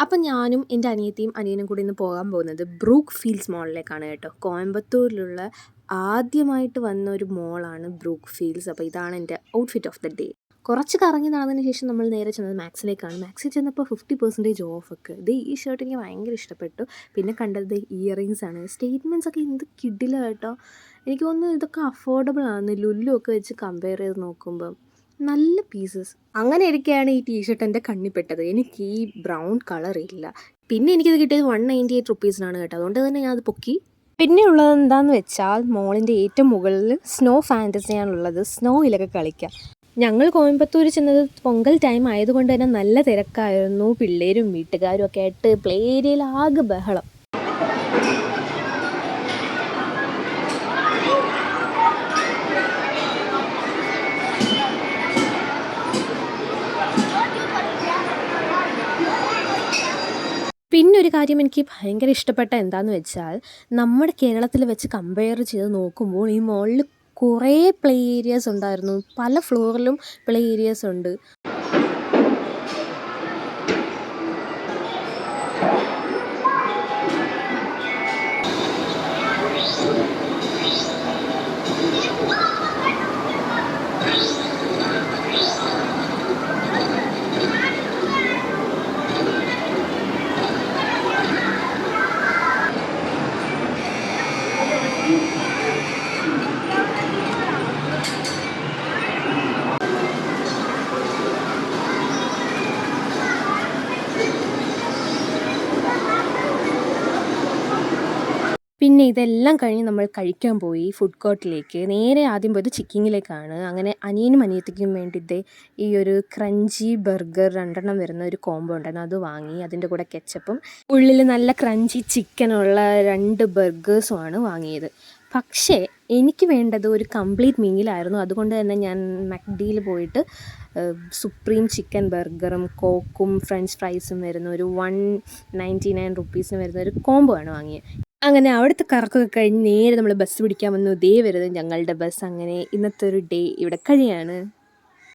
അപ്പം ഞാനും എൻ്റെ അനിയത്തിയും അനിയനും കൂടി ഇന്ന് പോകാൻ പോകുന്നത് ബ്രൂക്ക് ഫീൽഡ്സ് മോളിലേക്കാണ് കേട്ടോ. കോയമ്പത്തൂരിലുള്ള ആദ്യമായിട്ട് വന്ന ഒരു മോളാണ് ബ്രൂക്ക് ഫീൽഡ്സ്. അപ്പോൾ ഇതാണ് എൻ്റെ ഔട്ട്ഫിറ്റ് ഓഫ് ദ ഡേ. കുറച്ച് കറങ്ങി നടന്നതിന് ശേഷം നമ്മൾ നേരെ ചെന്നത് മാക്സിലേക്കാണ്. മാക്സിൽ ചെന്നപ്പോൾ 50% ഓഫൊക്കെ. ഈ ഷർട്ട് എനിക്ക് ഭയങ്കര ഇഷ്ടപ്പെട്ടു. പിന്നെ കണ്ടത് ഇയറിങ്സ് ആണ്. സ്റ്റേറ്റ്മെൻറ്റ്സ് ഒക്കെ എന്ത് കിടില കേട്ടോ. എനിക്ക് തോന്നുന്നു ഇതൊക്കെ അഫോർഡബിൾ ആണ്. ലുല്ലു ഒക്കെ വെച്ച് കമ്പയർ ചെയ്ത് നോക്കുമ്പം നല്ല പീസസ്. അങ്ങനെ ഇരിക്കെയാണ് ഈ ടീഷർട്ട് എൻ്റെ കണ്ണിൽപ്പെട്ടത്. എനിക്ക് ഈ ബ്രൗൺ കളർ ഇല്ല. പിന്നെ എനിക്കിത് കിട്ടിയത് 198 റുപ്പീസിനാണ് കേട്ടോ. അതുകൊണ്ട് തന്നെ ഞാൻ അത് പൊക്കി. പിന്നെ ഉള്ളത് എന്താണെന്ന് വെച്ചാൽ മോളിൻ്റെ ഏറ്റവും മുകളിൽ സ്നോ ഫാൻറ്റസിയാണുള്ളത്. സ്നോയിലൊക്കെ കളിക്കാം. ഞങ്ങൾ കോയമ്പത്തൂർ ചെന്നത് പൊങ്കൽ ടൈം ആയതുകൊണ്ട് തന്നെ നല്ല തിരക്കായിരുന്നു. പിള്ളേരും വീട്ടുകാരും ഒക്കെ ആയിട്ട് പ്ലേ ഏരിയയിൽ ആകെ ബഹളം. പിന്നെ ഒരു കാര്യം എനിക്ക് ഭയങ്കര ഇഷ്ടപ്പെട്ട എന്താണെന്ന് വെച്ചാൽ നമ്മുടെ കേരളത്തിൽ വെച്ച് കമ്പയർ ചെയ്ത് നോക്കുമ്പോൾ ഈ മോളിൽ കുറേ പ്ലേ ഏരിയാസ് ഉണ്ടായിരുന്നു. പല ഫ്ലോറിലും പ്ലേ ഏരിയാസ് ഉണ്ട്. പിന്നെ ഇതെല്ലാം കഴിഞ്ഞ് നമ്മൾ കഴിക്കാൻ പോയി ഫുഡ് കോർട്ടിലേക്ക്. നേരെ ആദ്യം പോയത് ചിക്കിങ്ങിലേക്കാണ്. അങ്ങനെ അനിയനും അനിയത്തിക്കും വേണ്ടി ഈ ഒരു ക്രഞ്ചി ബർഗർ 2 വരുന്ന ഒരു കോംബോ ഉണ്ടായിരുന്നു. അത് വാങ്ങി. അതിൻ്റെ കൂടെ കെച്ചപ്പും ഉള്ളിൽ നല്ല ക്രഞ്ചി ചിക്കനുള്ള 2 ബർഗേഴ്സുമാണ് വാങ്ങിയത്. പക്ഷേ എനിക്ക് വേണ്ടത് ഒരു കംപ്ലീറ്റ് മീലായിരുന്നു. അതുകൊണ്ട് തന്നെ ഞാൻ മക്ഡിയിൽ പോയിട്ട് സുപ്രീം ചിക്കൻ ബർഗറും കോക്കും ഫ്രഞ്ച് ഫ്രൈസും വരുന്ന ഒരു 199 റുപ്പീസിന് വരുന്ന ഒരു കോംബോ ആണ് വാങ്ങിയത്. അങ്ങനെ അവിടുത്തെ കറക്കമൊക്കെ കഴിഞ്ഞ് നേരെ നമ്മൾ ബസ് പിടിക്കാൻ വന്നു. വരുന്നത് ഞങ്ങളുടെ ബസ്. അങ്ങനെ ഇന്നത്തെ ഒരു ഡേ ഇവിടെ കഴിയാണ്.